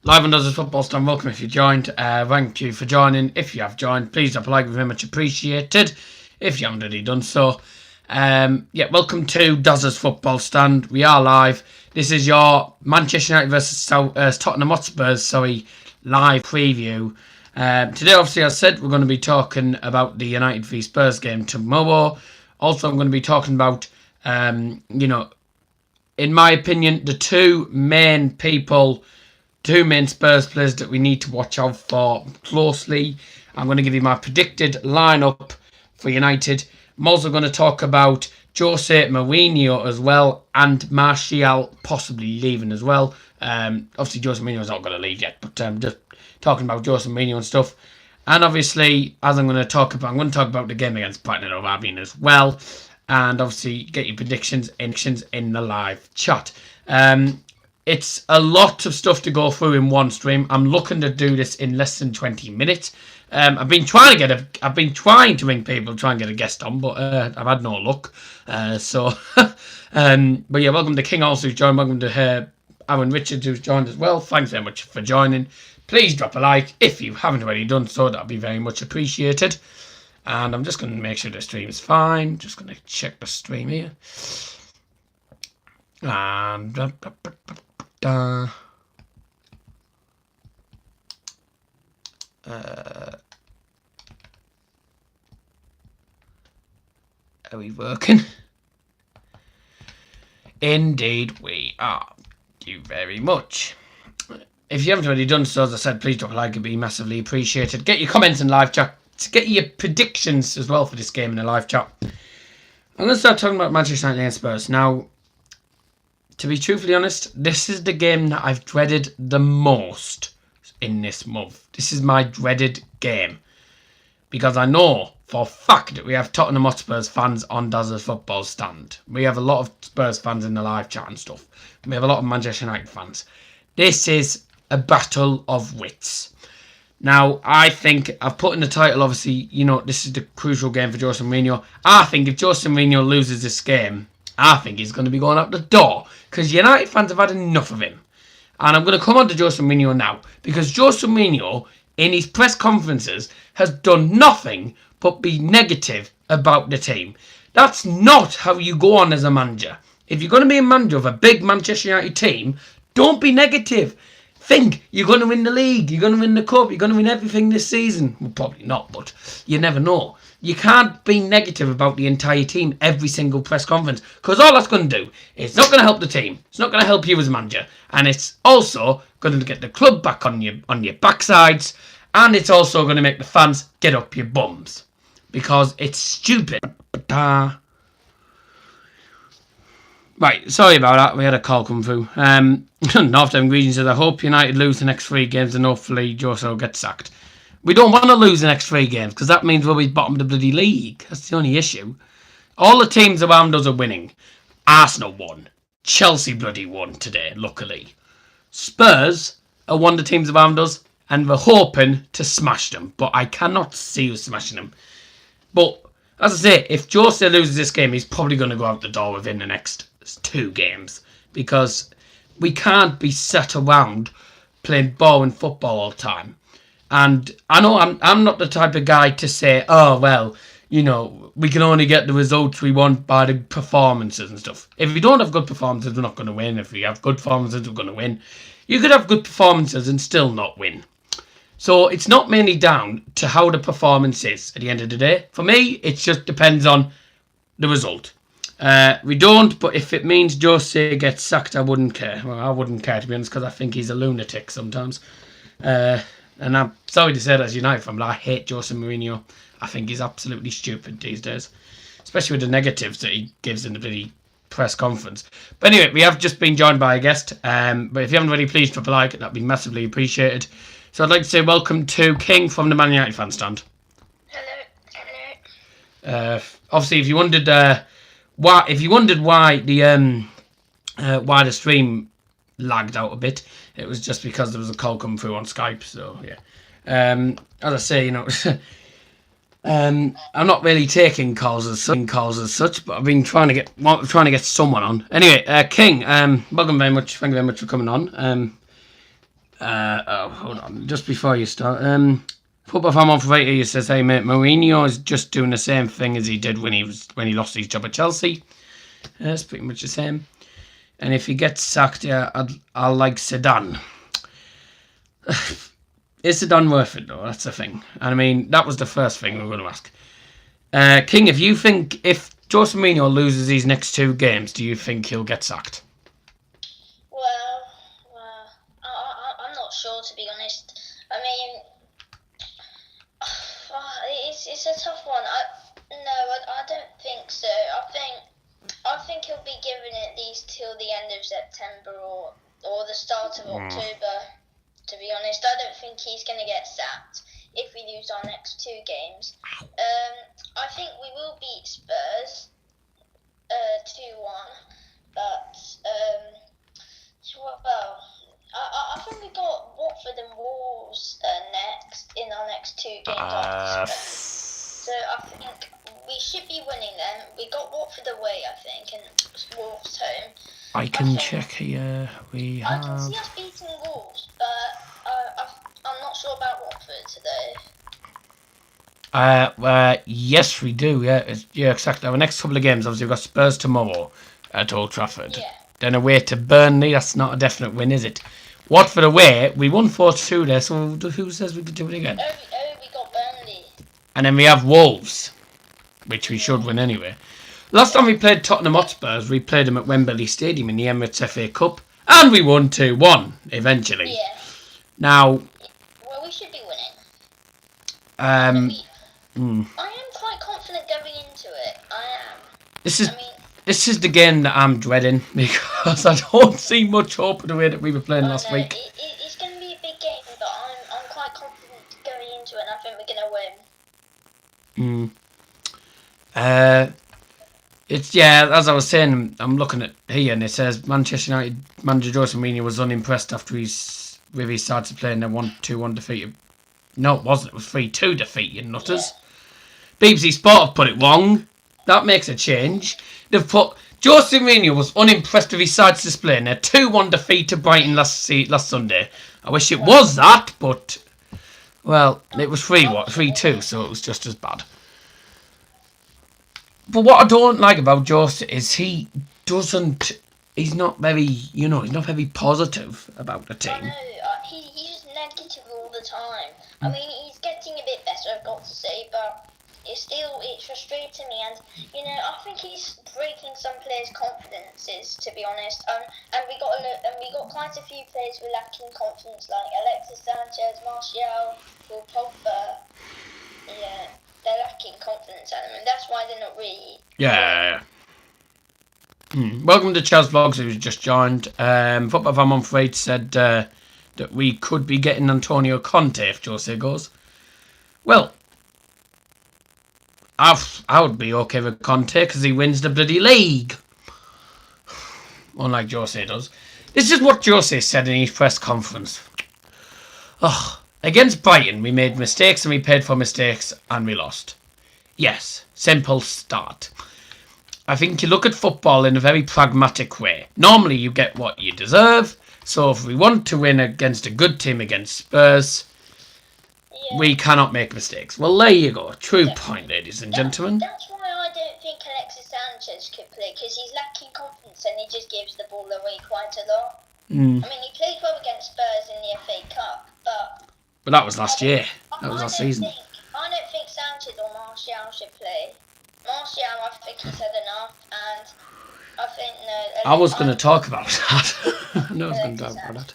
Live on Does Football Stand. Welcome if you joined. Thank you for joining. If you have joined, please drop a like, very much appreciated. If you haven't already done so. Welcome to Does Football Stand. We are live. This is your Manchester United versus Tottenham Hotspurs, live preview. Today, obviously, as I said, we're going to be talking about the United v Spurs game tomorrow. Also, I'm going to be talking about, in my opinion, the two main Spurs players that we need to watch out for closely. I'm going to give you my predicted lineup for United. I'm also going to talk about Jose Mourinho as well, and Martial possibly leaving as well. Obviously, Jose Mourinho's not going to leave yet, but just talking about Jose Mourinho and stuff. And obviously, as I'm going to talk about the game against Brighton and Albion as well. And obviously, get your predictions in the live chat. It's a lot of stuff to go through in one stream. I'm looking to do this in less than 20 minutes. I've been trying to ring people, try and get a guest on, but I've had no luck. But yeah, welcome to King also who's joined. Welcome to Aaron Richards who's joined as well. Thanks very much for joining. Please drop a like if you haven't already done so. That'd be very much appreciated. And I'm just going to make sure the stream's fine. Just going to check the stream here. And are we working? Indeed we are. Thank you very much. If you haven't already done so, as I said, please drop a like. It'd be massively appreciated. Get your comments in live chat. Get your predictions as well for this game in the live chat. I'm going to start talking about Manchester United and Spurs. Now, to be truthfully honest, this is the game that I've dreaded the most in this month. This is my dreaded game. Because I know for a fact that we have Tottenham Hotspurs fans on Does Football Stand. We have a lot of Spurs fans in the live chat and stuff. We have a lot of Manchester United fans. This is a battle of wits. Now, I think I've put in the title, obviously, this is the crucial game for Jose Mourinho. I think if Jose Mourinho loses this game, I think he's going to be going out the door. Because United fans have had enough of him. And I'm going to come on to Jose Mourinho now. Because Jose Mourinho, in his press conferences, has done nothing but be negative about the team. That's not how you go on as a manager. If you're going to be a manager of a big Manchester United team, don't be negative. Think you're going to win the league, you're going to win the cup, you're going to win everything this season. Well, probably not, but you never know. You can't be negative about the entire team every single press conference, because all that's going to do is not going to help the team. It's not going to help you as a manager, and it's also going to get the club back on your backsides, and it's also going to make the fans get up your bums because it's stupid. Right, sorry about that. We had a call come through. North-Time Greetings says, I hope United lose the next 3 games and hopefully Jose will get sacked. We don't want to lose the next 3 games because that means we'll be bottom of the bloody league. That's the only issue. All the teams around us are winning. Arsenal won. Chelsea bloody won today, luckily. Spurs are one of the teams around us and we're hoping to smash them. But I cannot see us smashing them. But, as I say, if Jose loses this game, he's probably going to go out the door within the next 2 games. Because we can't be sat around playing boring football all the time. And I know I'm not the type of guy to say, oh, well, we can only get the results we want by the performances and stuff. If we don't have good performances, we're not going to win. If we have good performances, we're going to win. You could have good performances and still not win. So it's not mainly down to how the performance is at the end of the day. For me, it just depends on the result. We don't, but if it means Jose gets sacked, I wouldn't care. Well, I wouldn't care, to be honest, because I think he's a lunatic sometimes. And I'm sorry to say that as United fan, but I hate Jose Mourinho. I think he's absolutely stupid these days. Especially with the negatives that he gives in the bloody press conference. But anyway, we have just been joined by a guest. But if you haven't already, please drop a like. That'd be massively appreciated. So I'd like to say welcome to King from the Man United fan stand. Hello. Obviously, if you wondered why the stream lagged out a bit, it was just because there was a call coming through on Skype. So yeah, as I say, I'm not really taking calls as such, but I've been trying to get someone on. Anyway, King, welcome very much. Thank you very much for coming on. Hold on. Just before you start, Football Fan 148 says, "Hey mate, Mourinho is just doing the same thing as he did when he lost his job at Chelsea. It's pretty much the same. And if he gets sacked, yeah, I'll like Zidane. Is Zidane worth it though? That's the thing. And I mean, that was the first thing we were going to ask. King, if Jose Mourinho loses these next 2 games, do you think he'll get sacked? Well, I'm not sure, to be honest. I mean, it's a tough one. I don't think so. I think he'll be given at least till the end of September or the start of October. To be honest, I don't think he's going to get sacked if we lose our next 2 games. I think we will beat Spurs 2-1, but I think we got Watford and Wolves next in our next 2 games after Spurs. So I think we should be winning them. We got Watford away, I think, and Wolves home. I can check here. I can see us beating Wolves, but I'm not sure about Watford today. Yes, we do. Yeah, exactly. Our next couple of games, obviously, we've got Spurs tomorrow at Old Trafford. Yeah. Then away to Burnley. That's not a definite win, is it? Watford away, we won 4-2 there, so who says we could do it again? We got Burnley. And then we have Wolves, which we should win anyway. Last time we played Tottenham Hotspurs, we played them at Wembley Stadium in the Emirates FA Cup, and we won 2-1 eventually. Yeah. Now, well, we should be winning. I am quite confident going into it. I am. This is the game that I'm dreading because I don't see much hope of the way that we were playing last week. It's going to be a big game, but I'm quite confident going into it, and I think we're going to win. As I was saying, I'm looking at here and it says Manchester United manager Jose Mourinho was unimpressed after he really started playing their 1-2-1 defeat. No, it wasn't. It was 3-2 defeat, you nutters. Yeah. BBC Sport have put it wrong. That makes a change. They've put Jose Mourinho was unimpressed with his side's display in their 2-1 defeat to Brighton last Sunday. I wish it was that, but well, it was 3-2, so it was just as bad. But what I don't like about Jose is he's not very positive about the team. I know, he's negative all the time. I mean, he's getting a bit better, I've got to say, but it's frustrating me, and I think he's breaking some players' confidences, to be honest. And we got quite a few players who are lacking confidence, like Alexis Sanchez, Martial, Paul Pogba. Yeah. They're lacking confidence at them, and that's why they're not really... Yeah. Welcome to Chaz Vlogs, who's just joined. Football Fan 148 said that we could be getting Antonio Conte if Jose goes. Well, I would be okay with Conte because he wins the bloody league. Unlike Jose does. This is what Jose said in his press conference. Against Brighton, we made mistakes and we paid for mistakes and we lost. Yes, simple start. I think you look at football in a very pragmatic way. Normally you get what you deserve. So if we want to win against a good team against Spurs, we cannot make mistakes. Well, there you go. True point, ladies and gentlemen. That's why I don't think Alexis Sanchez could play, because he's lacking confidence and he just gives the ball away quite a lot. I mean, he played well against Spurs in the FA Cup, but that was last year. That was last season. I don't think Sanchez or Martial should play. Martial, I think he's had enough, and I think I was going to talk about that. I was going to talk about that.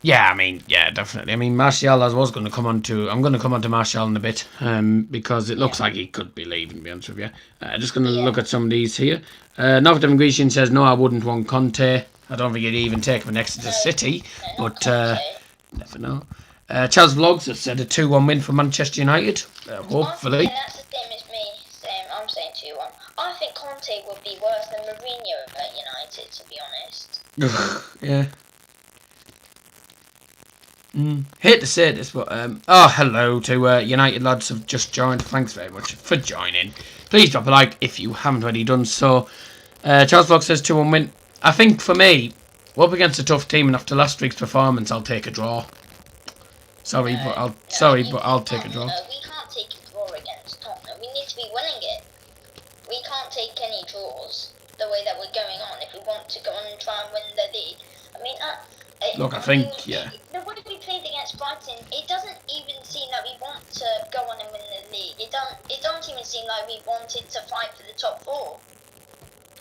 Yeah, definitely. I mean, Martial, I was going to come on to... I'm going to come on to Martial in a bit, because it looks like he could be leaving, to be honest with you. Just going to look at some of these here. Northern Grecian says, no, I wouldn't want Conte. I don't think he'd even take him next to the City, but never know. Chaz Vlogs has said a 2-1 win for Manchester United, hopefully. That's the same as me. I'm saying 2-1. I think Conte would be worse than Mourinho at United, to be honest. Yeah. Hate to say this, but hello to United lads who've just joined. Thanks very much for joining. Please drop a like if you haven't already done so. Charles Vlog says 2-1 win. I think for me, we're up against a tough team, and after last week's performance, I'll take a draw. Sorry, but I'll take a draw. No, we can't take a draw against Tottenham. We need to be winning it. We can't take any draws the way that we're going on if we want to go on and try and win the league. I mean, look, I think, yeah. The way we played against Brighton, it doesn't even seem like we want to go on and win the league. It don't even seem like we wanted to fight for the top 4.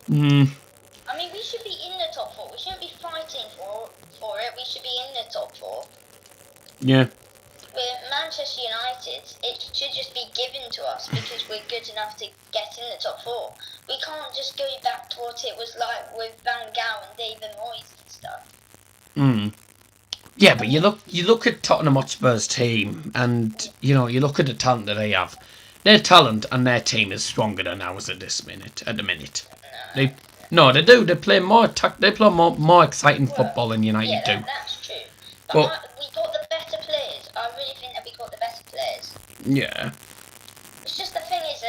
I mean, we should be in the top 4. We shouldn't be fighting for it. We should be in the top 4. Yeah. With Manchester United, it should just be given to us because we're good enough to get in the top 4. We can't just go back to what it was like with Van Gaal and David Moyes and stuff. Yeah, but you look at Tottenham Hotspur's team, and you look at the talent that they have. Their talent and their team is stronger than ours at the minute. They do. They play more more exciting football than United do. That's true. But we got the better players. I really think that we got the better players. Yeah. It's just the thing is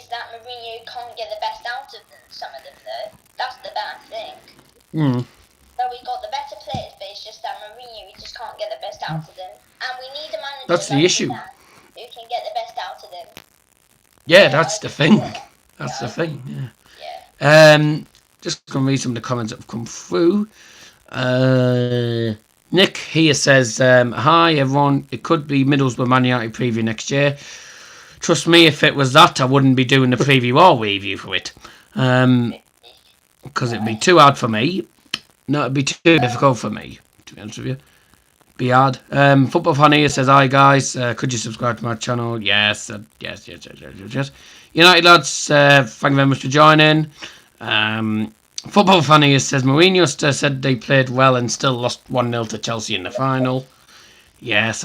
that Mourinho can't get the best out of them. Some of them though. That's the bad thing. So we got the better players, but it's just that Mourinho, we just can't get the best out of them. And we need a manager that's the issue. Who can get the best out of them. Yeah, that's the thing. That's the thing, yeah. Just going to read some of the comments that have come through. Nick here says, hi everyone, it could be Middlesbrough Man United preview next year. Trust me, if it was that, I wouldn't be doing the preview or review for it. Because it'd be too hard for me. No, it'd be too difficult for me, to be honest with you. Be hard. Football fan here says, hi guys, could you subscribe to my channel? Yes. United lads, thank you very much for joining. Football fan here says, Mourinho said they played well and still lost 1-0 to Chelsea in the final. Yes,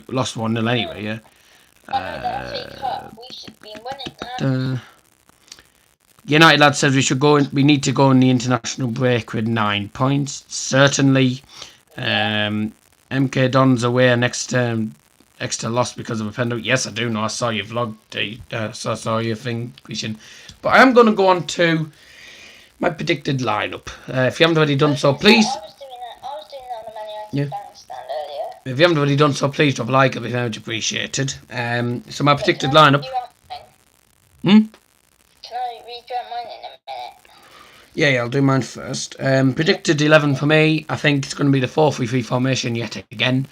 lost 1-0 anyway, yeah. We should be winning that. United lad says we need to go in the international break with 9 points. Certainly. MK Don's aware next extra loss because of a penalty. Yes, I do know. I saw your vlog. So I saw your thing, Christian. But I am going to go on to my predicted lineup. If you haven't already done so, please. I was doing that on the Man United bandstand earlier. If you haven't already done so, please drop a like. It'll be very much appreciated. So my predicted lineup. Can I read you out mine in a minute? Yeah, I'll do mine first. Predicted 11 for me. I think it's going to be the 4-3-3 formation yet again.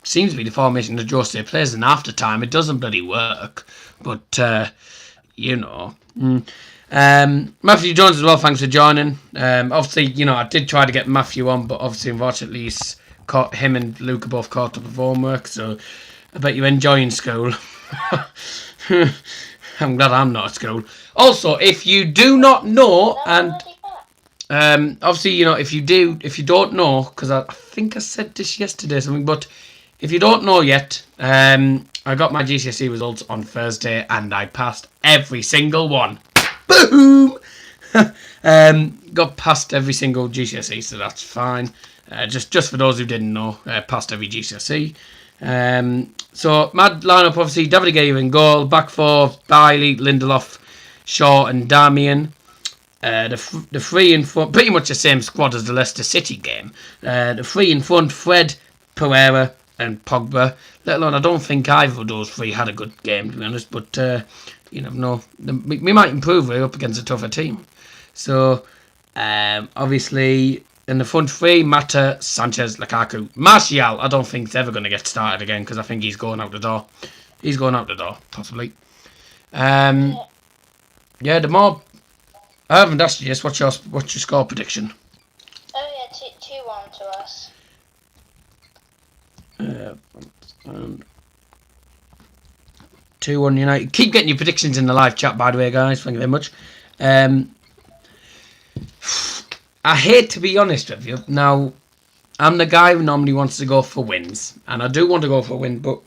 Seems to be the formation that Jose plays in after time. It doesn't bloody work. But, Matthew Jones as well, thanks for joining. Obviously, I did try to get Matthew on, but obviously, unfortunately, him and Luke are both caught up with homework, so I bet you're enjoying school. I'm glad I'm not at school. Also, if you do not know, and obviously, if you don't know, because I think I said this yesterday or something, but if you don't know yet, I got my GCSE results on Thursday and I passed every single one. Boom! Got past every single GCSE, so that's fine. Just for those who didn't know, passed every GCSE. So, mad lineup, obviously, David Gea in goal, back four, Bailey, Lindelof, Shaw and Darmian. The three in front, pretty much the same squad as the Leicester City game. The three in front, Fred, Pereira and Pogba. Let alone, I don't think either of those three had a good game, to be honest, but you never know. We might improve. We're up against a tougher team. So, obviously, in the front three, Mata, Sanchez, Lukaku. Martial, I don't think he's ever going to get started again because I think he's going out the door. He's going out the door, possibly. Yeah, the more... I haven't asked you this. What's your score prediction? Oh, yeah, 2-1 to us. 2-1 United. Keep getting your predictions in the live chat, by the way, guys. Thank you very much. I hate to be honest with you. Now, I'm the guy who normally wants to go for wins. And I do want to go for a win, but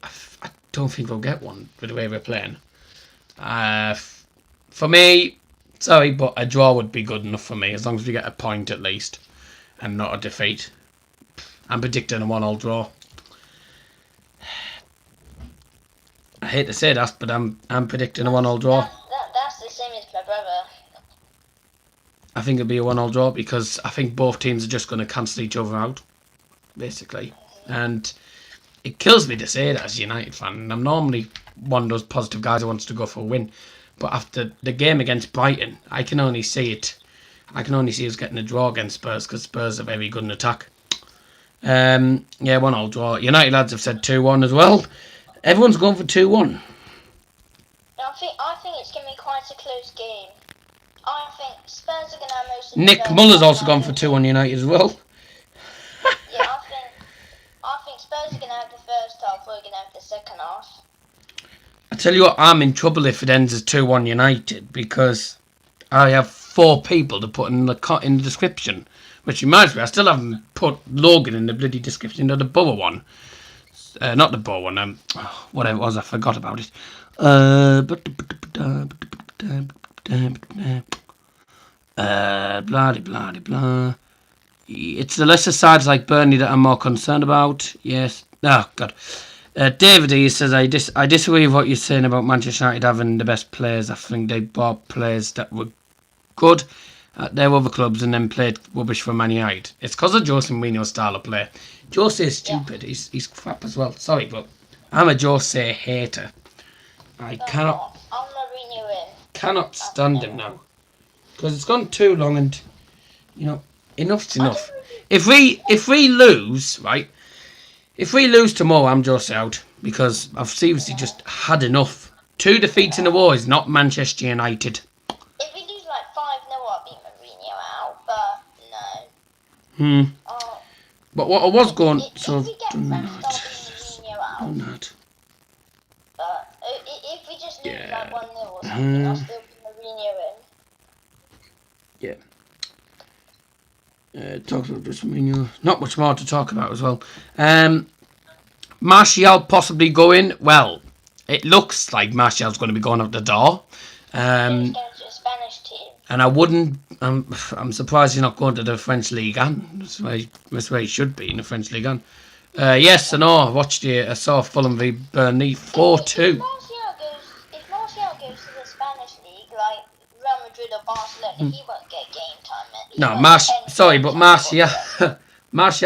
I don't think we'll get one with the way we're playing. For me, sorry, but a draw would be good enough for me, as long as we get a point at least, and not a defeat. I'm predicting a 1-1 draw. I hate to say that, but I'm predicting a 1-1 draw. That's the same as my brother. I think it'll be a 1-1 draw because I think both teams are just going to cancel each other out, basically. And it kills me to say that as a United fan. And I'm normally one of those positive guys who wants to go for a win. But after the game against Brighton, I can only see us getting a draw against Spurs because Spurs are very good in attack. Yeah, 1-1 draw. United lads have said 2-1 as well. Everyone's going for 2-1. I think it's going to be quite a close game. I think Spurs are going to have most of Nick Muller's also gone for 2-1 United as well. Yeah, I think Spurs are going to have the first half, we're going to have the second half. I tell you what, I'm in trouble if it ends as 2-1 United because I have 4 people to put in the description. Which reminds me, I still haven't put Logan in the bloody description of the Borough one. Not the Borough one, whatever it was, I forgot about it. Blah, blah, blah. It's the lesser sides like Burnley that I'm more concerned about. Yes. Oh, God. David E says, I disagree with what you're saying about Manchester United having the best players. I think they bought players that were good at their other clubs and then played rubbish for Man United. It's because of Jose Mourinho's style of play. Jose is stupid. Yeah. He's crap as well. Sorry, but I'm a Jose hater. I cannot stand him now. Because it's gone too long and, enough's enough. If we lose, right, if we lose tomorrow, I'm just out. Because I've seriously just had enough. 2 defeats in a row is not Manchester United. If we lose like 5-0, I'll beat Mourinho out, but no. But what I was going... If we get first, I'll beat Mourinho out. But if we just lose like 1-0 or something, I'll still beat Mourinho in. Yeah. Talks about just Mourinho. Not much more to talk about as well. Martial possibly going. Well, it looks like Martial's going to be going out the door. He's going to a Spanish team. And I wouldn't. I'm surprised he's not going to the French League. That's where he should be in the French League. Yes, I know. I saw Fulham v Burnley 4-2. If Martial goes to the Spanish League, like Real Madrid or Barcelona, he won't get game time. Sorry, but Martial,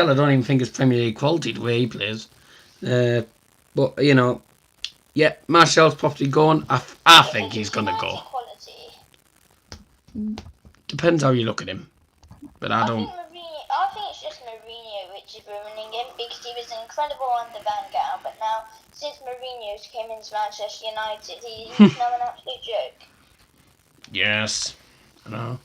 I don't even think is Premier League quality the way he plays. But yeah, Martial's probably going. I think he's gonna go. Quality. Depends how you look at him, but I don't. I think it's just Mourinho which is ruining him because he was incredible under Van Gaal, but now since Mourinho's came into Manchester United, he's now an absolute joke. Yes, I know.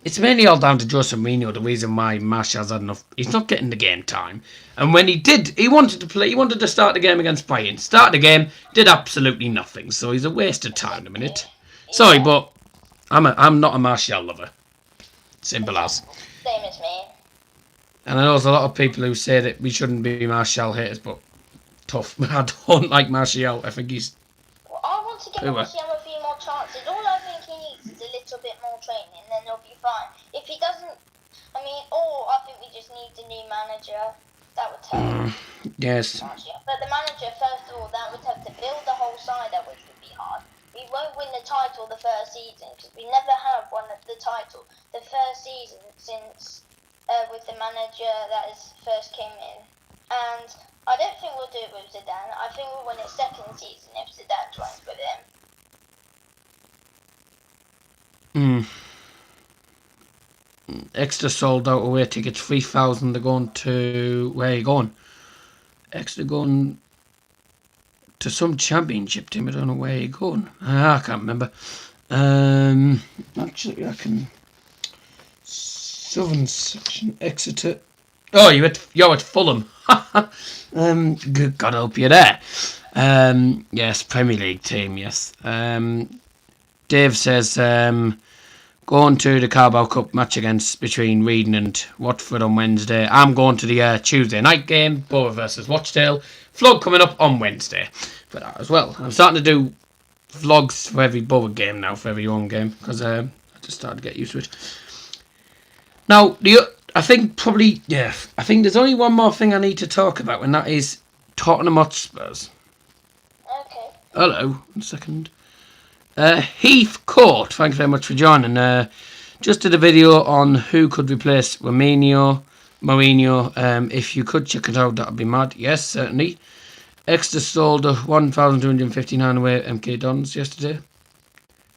It's mainly all down to Jose Mourinho, the reason why Martial's had enough. He's not getting the game time. And when he did, he wanted to start the game against Brighton. Start the game, did absolutely nothing. So he's a waste of time in a minute. Sorry, but I'm not a Martial lover. Simple as. Same as me. And I know there's a lot of people who say that we shouldn't be Martial haters, but tough. I don't like Martial. I think he's... Well, I want to give Martial a few more chances. All I think he needs is a little bit more training, then he'll be fine. If he doesn't... I think we just need a new manager. That would help. Yes. But the manager, first of all, that would have to build the whole side up, which would be hard. We won't win the title the first season because we never have won the title the first season since with the manager that first came in. And I don't think we'll do it with Zidane. I think we'll win it second season if Zidane joins with him. Extra sold out away tickets, 3,000. They're going to... Where are you going? Extra going to some championship team. I don't know where you're going. I can't remember. Actually, I can... Southern section, Exeter. Oh, you're at Fulham. Good God help you there. Yes, Premier League team, yes. Dave says... going to the Carabao Cup match between Reading and Watford on Wednesday. I'm going to the Tuesday night game, Borough versus Rochdale. Vlog coming up on Wednesday for that as well. I'm starting to do vlogs for every Borough game now, for every home game, because I just started to get used to it. Now, I think there's only one more thing I need to talk about, and that is Tottenham Hotspurs. Okay. Hello, 1 second. Heath Court, thanks very much for joining. Just did a video on who could replace Mourinho. If you could check it out, that would be mad. Yes, certainly. Exeter sold 1,259 away at MK Dons yesterday.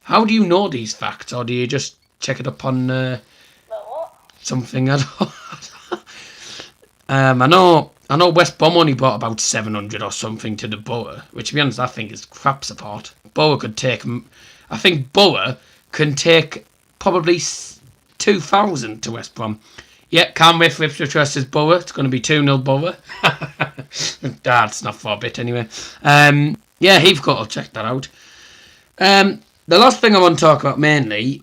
How do you know these facts, or do you just check it up on something? I know West Brom only bought about 700 or something to the Borough, which to be honest I think is crap support. Borough could take, I think Borough can take probably 2,000 to West Brom. Yeah, can't wait for Ipswich versus Borough. It's going to be 2-0 Borough. That's not for a bit anyway. Yeah, Heathcote will check that out. The last thing I want to talk about mainly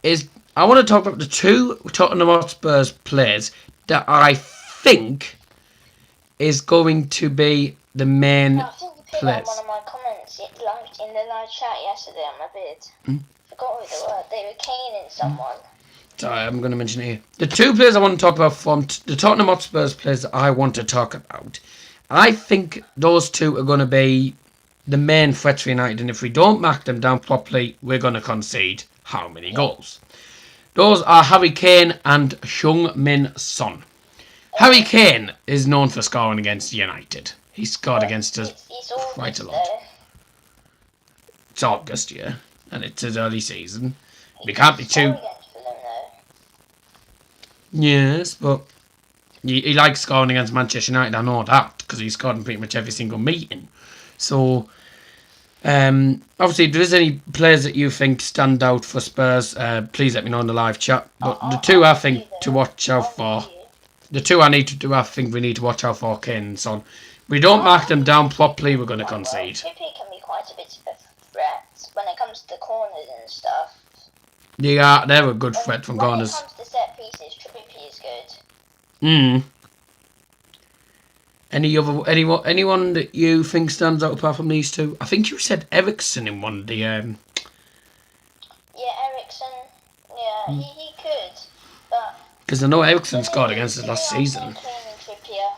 is I want to talk about the two Tottenham Hotspurs players that I think is going to be the main I think you put players. one of my comments in the live chat yesterday on my vid. Forgot who they were. They were caning someone. Sorry, I'm going to mention it here. The two players I want to talk about from the Tottenham Hotspurs players that I want to talk about, I think those two are going to be the main threats for United, and if we don't mark them down properly, we're going to concede how many goals? Those are Harry Kane and Heung-min Son. Harry Kane is known for scoring against United. He scored against us quite a lot. It's August, yeah, and it's his early season. We can't be too... Yes, but he likes scoring against Manchester United, I know that, because he scored in pretty much every single meeting. So, obviously, if there is any players that you think stand out for Spurs, please let me know in the live chat. But the two I think to watch out for, the two I think we need to watch out for, Kane and Son. If we don't mark them down properly, we're going to concede. Trippier can be quite a bit of a threat when it comes to corners and stuff. They're a good threat from corners. When it comes to set pieces, Trippier is good. Anyone that you think stands out apart from these two? I think you said Eriksen in one of the Yeah, Eriksen. Yeah, he could, but because I know Eriksen scored against us last season. Trippier.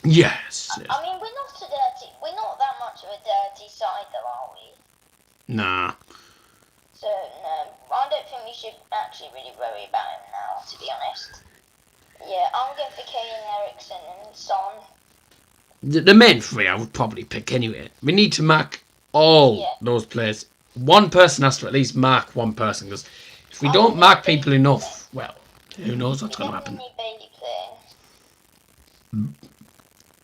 Yes. I mean, we're not that much of a dirty side, though, are we? Nah. So no, I don't think we should actually really worry about him now, to be honest. Yeah, I'm going for Kane, Eriksen and Son. The main three I would probably pick anyway. We need to mark all those players. One person has to at least mark one person, because if we don't mark people enough, well, who knows what's going to happen. Bailey playing.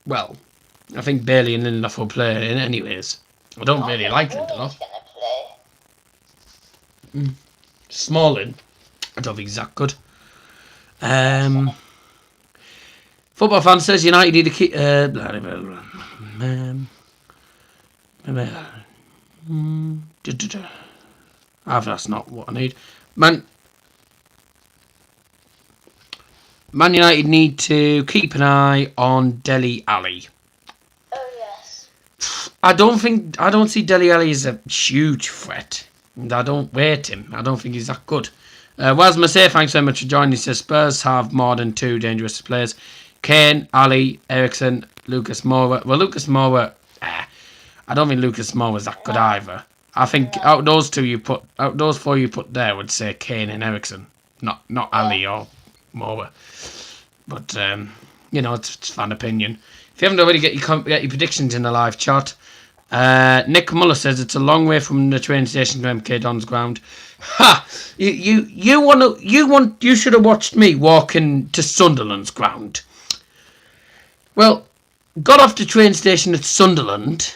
Well, I think Bailey and Lindelof will play in anyways. I don't really like Lindelof. Smalling, I don't think he's that good. Football fan says United need to keep. That's not what I need. Man United need to keep an eye on Dele Alli. Oh yes. I don't see Dele Alli as a huge threat. And I don't rate him. I don't think he's that good. Wasma say thanks so much for joining. He says Spurs have more than two dangerous players: Kane, Ali, Eriksen, Lucas Moura. Well, Lucas Moura, I don't think Lucas Moura's that good either. I think out of those four you put there, I would say Kane and Eriksen, not Ali or Moura. But it's fan opinion. If you haven't already, get your predictions in the live chat. Nick Muller says it's a long way from the train station to MK Dons ground. Ha! You should have watched me walking to Sunderland's ground. Well, got off the train station at Sunderland.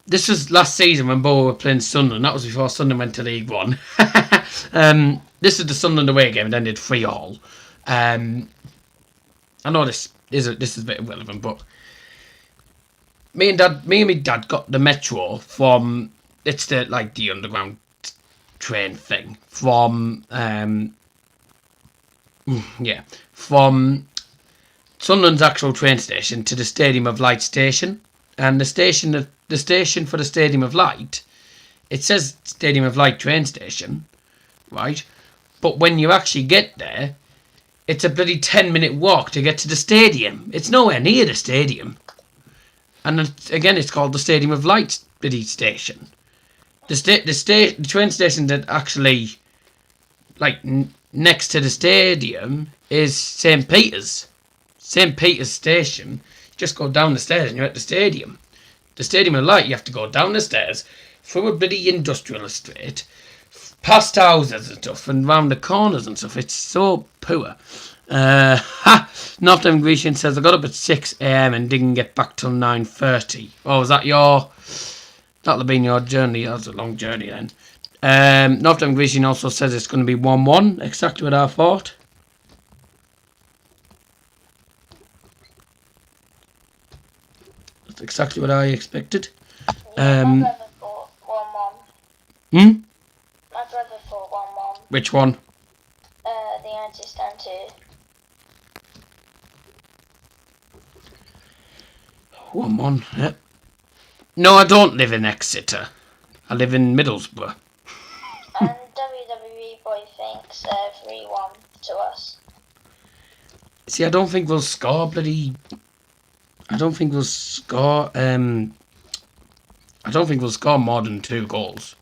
This was last season when Borough were playing Sunderland. That was before Sunderland went to League One. This is the Sunderland away game. It ended 3-3. I know this is a bit irrelevant, but me and my dad got the metro from the underground train thing from from Sunderland's actual train station to the Stadium of Light station, and the station for the Stadium of Light, it says Stadium of Light train station, right? But when you actually get there, it's a bloody 10-minute walk to get to the stadium. It's nowhere near the stadium. And again, it's called the Stadium of Light bloody station. The train station that actually, like, next to the stadium is St. Peter's. St. Peter's Station. You just go down the stairs and you're at the stadium. The Stadium of Light, you have to go down the stairs, through a bloody industrial estate, past houses and stuff, and round the corners and stuff. It's so poor. North Devon Grecian says, I got up at 6 a.m. and didn't get back till 9:30. Oh, was that your... That'll have been your journey. That's a long journey then. North Devon Grecian also says it's going to be 1-1. Exactly what I thought. That's exactly what I expected. Yeah, my brother thought 1-1. Hmm? My brother thought 1-1. Which one? The anti-stand too. 1-1, yep. No, I don't live in Exeter. I live in Middlesbrough. And WWE Boy thinks 3-1 to us. See, I don't think we'll score bloody... I don't think we'll score... I don't think we'll score more than 2 goals.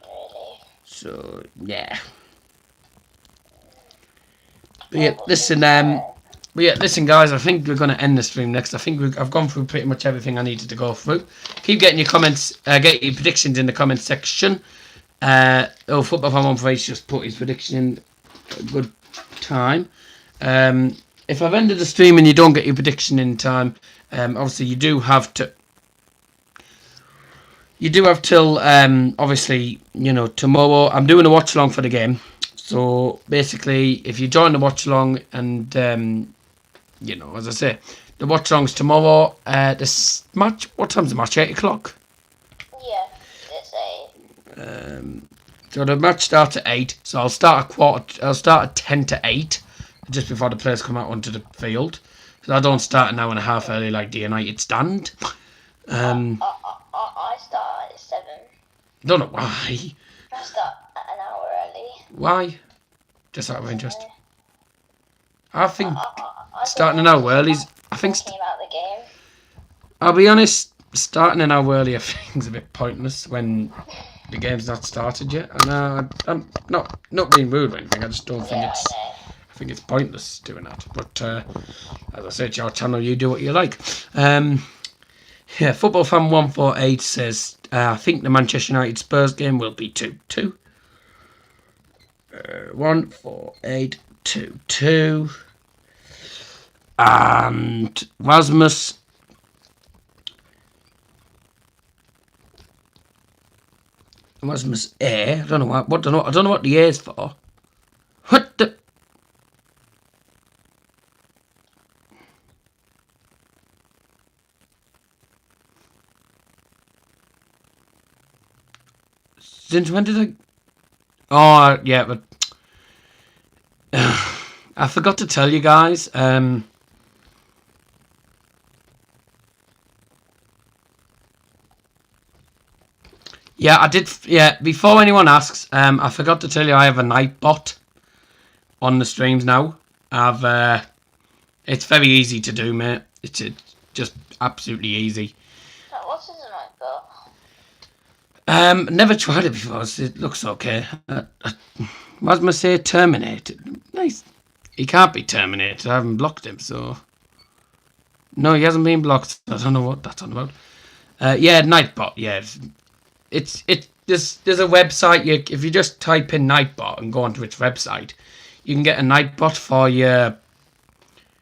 Really? So, yeah. But yeah, listen, guys, I think we're going to end the stream next. I think I've gone through pretty much everything I needed to go through. Keep getting your comments, get your predictions in the comment section. Football Fan 148 just put his prediction in a good time. If I've ended the stream and you don't get your prediction in time, obviously you do have to... You do have till, obviously, you know, tomorrow. I'm doing a watch-along for the game. So, basically, if you join the watch-along and, you know, as I say, the watch-along's tomorrow. This match, what time's the match? 8 o'clock? Yeah, it's 8. So the match starts at 8. So I'll start at 10 to 8, just before the players come out onto the field. So I don't start an hour and a half early like the United stand. I start at 7. Don't know why. I start an hour early. Why? Just out of interest. I I think I starting an don't hour know, early is... I think... thinking about the game. I'll be honest, starting an hour early I think is a bit pointless when the game's not started yet. And I'm not being rude or anything. I just don't think Yeah, it's... I know. I think it's pointless doing that. But as I said, it's your channel, you do what you like. Yeah, Football Fan 148 says, I think the Manchester United Spurs game will be 2-2. 148 2-2. And Rasmus A. I don't know what the A is for. What the... Since when did I... Oh, yeah, but... I forgot to tell you guys. Yeah, I did... Yeah, before anyone asks, I forgot to tell you I have a night bot on the streams now. It's very easy to do, mate. It's just absolutely easy. What is a night bot? Never tried it before. It looks okay. What must say terminated? Nice. He can't be terminated. I haven't blocked him, so... No, he hasn't been blocked. I don't know what that's on about. Yeah, Nightbot. Yeah, there's a website. If you just type in Nightbot and go onto its website, you can get a Nightbot for your,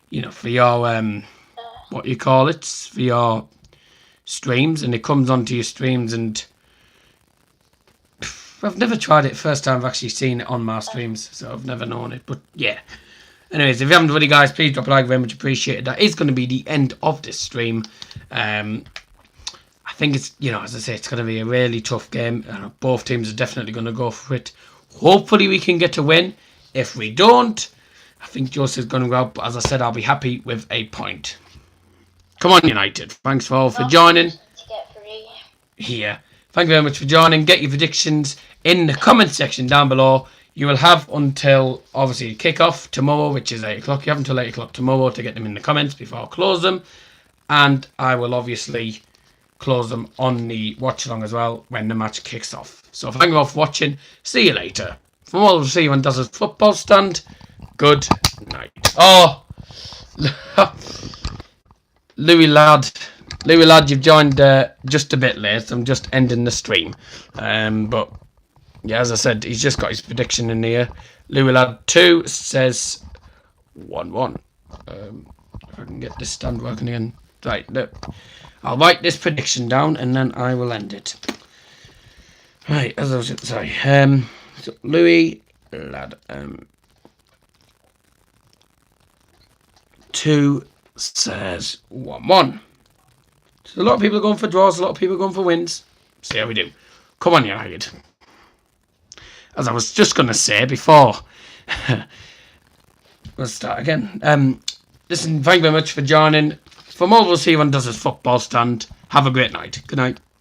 you know, for your what you call it, for your streams, and it comes onto your streams. And I've never tried it. First time I've actually seen it on my streams, so I've never known it. But yeah. Anyways, if you haven't already, guys, please drop a like. Very much appreciated. That is going to be the end of this stream. I think it's, you know, as I say, it's going to be a really tough game. Both teams are definitely going to go for it. Hopefully we can get a win. If we don't, I think Joseph's going to go out. But as I said, I'll be happy with a point. Come on, United. Thanks for joining. Here. Thank you very much for joining. Get your predictions in the comment section down below. You will have until, obviously, kick-off tomorrow, which is 8 o'clock. You have until 8 o'clock tomorrow to get them in the comments before I close them. And I will obviously close them on the watch along as well when the match kicks off. So thank you all for watching. See you later. From all of everyone does his football stand. Good night. Oh, Louis lad, you've joined just a bit late. I'm just ending the stream. But yeah, as I said, he's just got his prediction in here. Louis lad 2 says 1-1. If I can get this stand working again. Right, look. I'll write this prediction down and then I will end it. Right, as I was sorry. So Louis lad 2 says 1-1. So a lot of people are going for draws, a lot of people are going for wins. See how we do. Come on, United. As I was just gonna say before let's start again. Listen, thank you very much for joining. From all of us here on Does His Football Stand, have a great night. Good night.